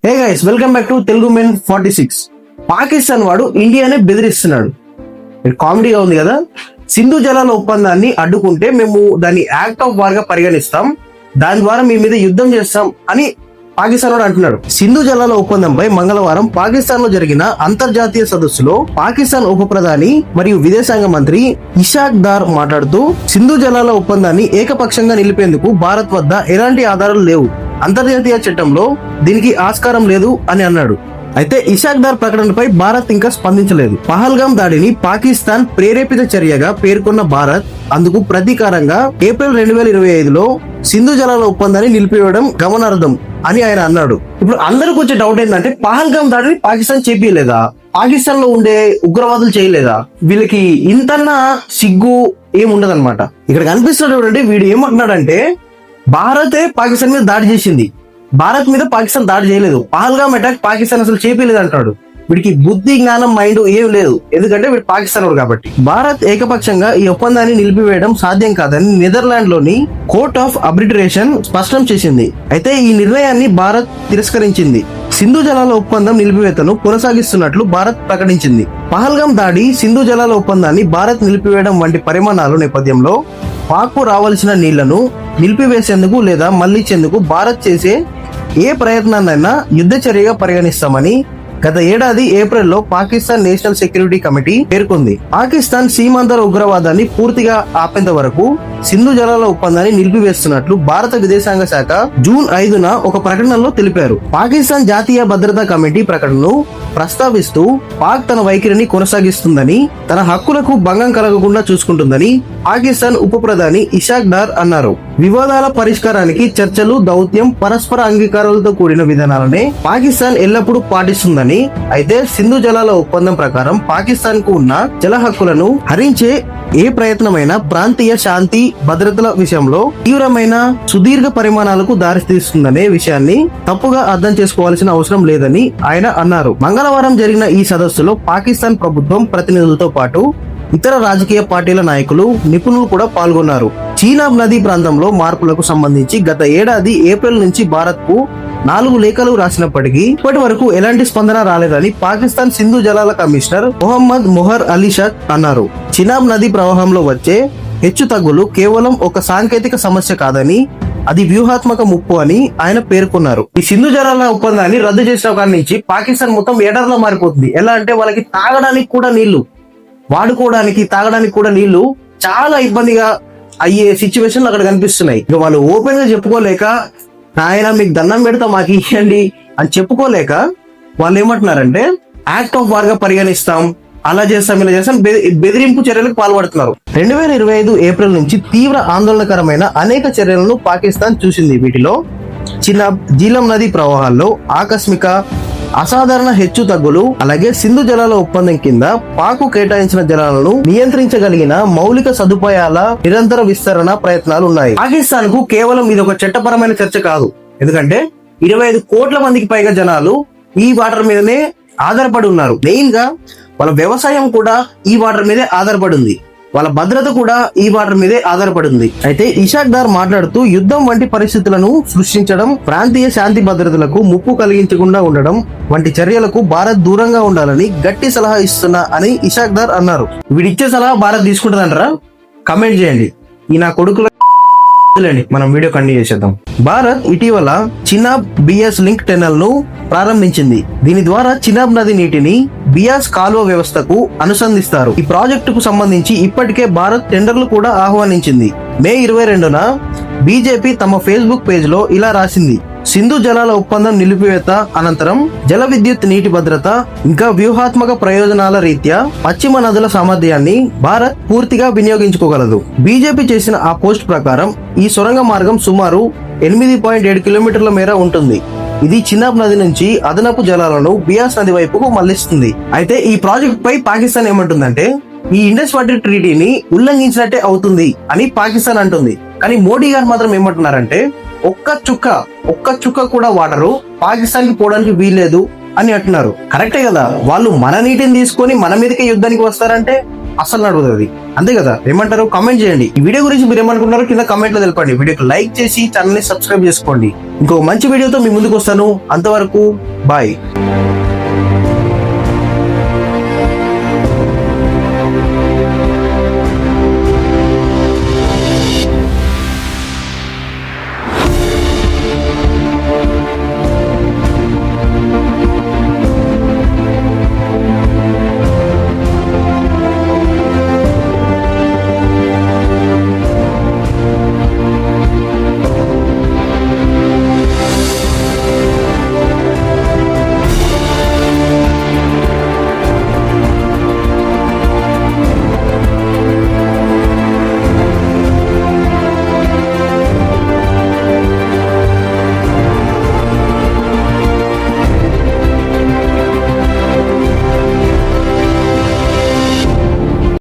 Hey guys, welcome back to Telugu men 46. Pakistan వాడు ఇండియానే బెదిరిస్తున్నాడు. కామెడీగా ఉంది కదా. సింధు జలాల ఒప్పందాన్ని అడ్డుకుంటే మేము దాన్ని యాక్ట్ ఆఫ్ వార్ గా పరిగణిస్తాం, దాని ద్వారా మీ మీద యుద్ధం చేస్తాం అని పాకిస్తాన్ వాడు అంటున్నాడు. సింధు జలాల ఒప్పందంపై మంగళవారం పాకిస్తాన్ లో జరిగిన అంతర్జాతీయ సదస్సులో పాకిస్తాన్ ఉప ప్రధాని మరియు విదేశాంగ మంత్రి ఇషాక్ దార్ మాట్లాడుతూ, సింధు జలాల ఒప్పందాన్ని ఏకపక్షంగా నిలిపేందుకు భారత్ వద్ద ఎలాంటి ఆధారాలు లేవు, అంతర్జాతీయ చట్టంలో దీనికి ఆస్కారం లేదు అని అన్నాడు. అయితే ఇషాక్ దార్ ప్రకటనపై భారత్ ఇంకా స్పందించలేదు. పహల్గామ్ దాడిని పాకిస్తాన్ ప్రేరేపిత చర్యగా పేర్కొన్న భారత్ అందుకు ప్రతీకారంగా ఏప్రిల్ 2025లో సింధు జలాల ఒప్పందాన్ని నిలిపివేయడం గమనార్థం అని ఆయన అన్నాడు. ఇప్పుడు అందరికి వచ్చే డౌట్ ఏంటంటే, పహల్గామ్ దాడిని పాకిస్తాన్ చేపియలేదా, పాకిస్తాన్ లో ఉండే ఉగ్రవాదులు చేయలేదా, వీళ్ళకి ఇంతన్నా సిగ్గు ఏముండదన్నమాట. ఇక్కడ కనిపిస్తున్నటువంటి వీడు ఏమంటున్నాడంటే, భారతే పాకిస్తాన్ మీద దాడి చేసింది, భారత్ మీద పాకిస్తాన్ దాడి చేయలేదు, పహల్గామ్ అటాక్ పాకిస్తాన్ అసలు చేపలేదు అంటాడు. వీడికి బుద్ధి జ్ఞానం మైండ్ ఏం లేదు, ఎందుకంటే వీడు పాకిస్తాన్ వాడు కాబట్టి. భారత్ ఏకపక్షంగా ఈ ఒప్పందాన్ని నిలిపివేయడం సాధ్యం కాదని నెదర్లాండ్ లోని కోర్ట్ ఆఫ్ ఆర్బిట్రేషన్ స్పష్టం చేసింది. అయితే ఈ నిర్ణయాన్ని భారత్ తిరస్కరించింది. సింధు జలాల ఒప్పందం నిలిపివేతను కొనసాగిస్తున్నట్లు భారత్ ప్రకటించింది. పహల్గామ్ దాడి, సింధు జలాల ఒప్పందాన్ని భారత్ నిలిపివేయడం వంటి పరిమాణాల నేపథ్యంలో పాక్కు రావాల్సిన నీళ్లను నిలిపివేసేందుకు లేదా మళ్లించేందుకు భారత్ చేసే ఏ ప్రయత్నాన్నైనా యుద్ధ చర్యగా పరిగణిస్తామని గత ఏడాది ఏప్రిల్లో పాకిస్తాన్ నేషనల్ సెక్యూరిటీ కమిటీ పేర్కొంది. పాకిస్తాన్ సీమాంతర ఉగ్రవాదాన్ని పూర్తిగా ఆపేంత వరకు సింధు జలాల ఒప్పందాన్ని నిలిపివేస్తున్నట్లు భారత విదేశాంగ శాఖ జూన్ 5న ఒక ప్రకటనలో తెలిపారు. పాకిస్తాన్ జాతీయ భద్రతా కమిటీ ప్రకటనను ప్రస్తావిస్తూ, పాక్ తన వైఖరిని కొనసాగిస్తుందని, తన హక్కులకు భంగం కలగకుండా చూసుకుంటుందని పాకిస్తాన్ ఉప ప్రధాని ఇషాక్ దార్ అన్నారు. వివాదాల పరిష్కారానికి చర్చలు, దౌత్యం, పరస్పర అంగీకారాలతో కూడిన విధానాలనే పాకిస్తాన్ ఎల్లప్పుడూ పాటిస్తుందని, అయితే సింధు జలాల ఒప్పందం ప్రకారం పాకిస్తాన్ కు ఉన్న జల హక్కులను హరించే ఏ ప్రయత్నమైనా ప్రాంతీయ శాంతి భద్రతల విషయంలో తీవ్రమైన సుదీర్ఘ పరిమాణాలకు దారితీస్తుందనే విషయాన్ని తప్పుగా అర్థం చేసుకోవాల్సిన అవసరం లేదని ఆయన అన్నారు. మంగళవారం జరిగిన ఈ సదస్సులో పాకిస్తాన్ ప్రభుత్వం ప్రతినిధులతో పాటు ఇతర రాజకీయ పార్టీల నాయకులు, నిపుణులు కూడా పాల్గొన్నారు. చీనాబ్ నదీ ప్రాంతంలో మార్పులకు సంబంధించి గత ఏడాది ఏప్రిల్ నుంచి భారత్ కు 4 లేఖలు రాసినప్పటికీ ఇప్పటి వరకు ఎలాంటి స్పందన రాలేదని పాకిస్తాన్ సింధు జలాల కమిషనర్ మొహమ్మద్ మొహర్ అలీ షక్ అన్నారు. చీనాబ్ నదీ ప్రవాహంలో వచ్చే హెచ్చు తగ్గులు కేవలం ఒక సాంకేతిక సమస్య కాదని, అది వ్యూహాత్మక ముప్పు అని ఆయన పేర్కొన్నారు. ఈ సింధు జలాల ఒప్పందాన్ని రద్దు చేసిన కాడి నుంచి పాకిస్తాన్ మొత్తం ఎడారిలో మారిపోతుంది. ఎలా అంటే వాళ్ళకి తాగడానికి కూడా నీళ్లు, వాడుకోవడానికి తాగడానికి కూడా నీళ్లు చాలా ఇబ్బందిగా అయ్యే సిచ్యువేషన్లు అక్కడ కనిపిస్తున్నాయి. ఇక వాళ్ళు ఓపెన్ గా చెప్పుకోలేక, ఆయన మీకు దండం పెడతా మాకు ఇవ్వండి అని చెప్పుకోలేక వాళ్ళు ఏమంటున్నారంటే, యాక్ట్ ఆఫ్ వార్ గా పరిగణిస్తాం, అలా చేస్తాం, ఇలా చేస్తాం, బెదిరింపు చర్యలకు పాల్పడుతున్నారు. 2025 ఏప్రిల్ నుంచి తీవ్ర ఆందోళనకరమైన అనేక చర్యలను పాకిస్తాన్ చూసింది. వీటిలో చినాబ్, జీలం నదీ ప్రవాహాల్లో ఆకస్మిక అసాధారణ హెచ్చు తగ్గులు, అలాగే సింధు జలాల ఒప్పందం కింద పాకు కేటాయించిన జలాలను నియంత్రించగలిగిన మౌలిక సదుపాయాల నిరంతర విస్తరణ ప్రయత్నాలు ఉన్నాయి. పాకిస్తాన్ కు కేవలం ఇది ఒక చట్టపరమైన చర్చ కాదు, ఎందుకంటే 25 కోట్ల మందికి పైగా జనాలు ఈ వాటర్ మీదనే ఆధారపడి ఉన్నారు. మెయిన్ గా వాళ్ళ వ్యవసాయం కూడా ఈ వాటర్ మీదే ఆధారపడి ఉంది, వాళ్ళ భద్రత కూడా ఈ వాటర్ మీదే ఆధారపడి ఉంది. అయితే ఇషాక్ దార్ మాట్లాడుతూ, యుద్ధం వంటి పరిస్థితులను సృష్టించడం, ప్రాంతీయ శాంతి భద్రతలకు ముప్పు కలిగించకుండా ఉండడం వంటి చర్యలకు భారత్ దూరంగా ఉండాలని గట్టి సలహా ఇస్తున్నా అని ఇషాక్ దార్ అన్నారు. వీడిచ్చే సలహా భారత్ తీసుకుంటుందంటారా? కమెంట్ చేయండి. ఈ నా కొడుకుల మనం వీడియో కంటిన్యూ చేద్దాం. భారత్ ఇటీవల చినాబ్ బియాస్ లింక్ టెనల్ ను ప్రారంభించింది. దీని ద్వారా చినాబ్ నది నీటిని బియాస్ కాలువ వ్యవస్థకు అనుసంధిస్తారు. ఈ ప్రాజెక్టుకు సంబంధించి ఇప్పటికే భారత్ టెండర్లు కూడా ఆహ్వానించింది. మే 22న బీజేపీ తమ ఫేస్బుక్ పేజ్ లో ఇలా రాసింది: సింధు జలాల ఒప్పందం నిలిపివేత అనంతరం జల విద్యుత్, నీటి భద్రత, ఇంకా వ్యూహాత్మక ప్రయోజనాల రీత్యా పశ్చిమ నదుల సామర్థ్యాన్ని భారత్ పూర్తిగా వినియోగించుకోగలదు. బీజేపీ చేసిన ఆ పోస్ట్ ప్రకారం ఈ సొరంగ మార్గం సుమారు 8.7 కిలోమీటర్ల మేర ఉంటుంది. ఇది చినాబ్ నది నుంచి అదనపు జలాలను బియాస్ నది వైపుకు మళ్లిస్తుంది. అయితే ఈ ప్రాజెక్ట్ పై పాకిస్తాన్ ఏమంటుందంటే, ఈ ఇండస్ వాటర్ ట్రీటీని ఉల్లంఘించినట్టే అవుతుంది అని పాకిస్తాన్ అంటుంది. కానీ మోడీ గారు మాత్రం ఏమంటున్నారంటే, ఒక్క చుక్క కూడా వాటరు పాకిస్తాన్ కి పోవడానికి వీల్లేదు అని అంటున్నారు. కరెక్టే కదా, వాళ్ళు మన నీటిని తీసుకొని మన మీదకే యుద్ధానికి వస్తారంటే అసలు నడవదు అది. అంతే కదా, ఏమంటారు? కామెంట్ చేయండి. ఈ వీడియో గురించి మీరు ఏమనుకుంటారో కింద కామెంట్ లో తెలపండి. వీడియోకి లైక్ చేసి ఛానల్ ని సబ్స్క్రైబ్ చేసుకోండి. ఇంకో మంచి వీడియోతో మీ ముందుకు వస్తాను. అంతవరకు బాయ్.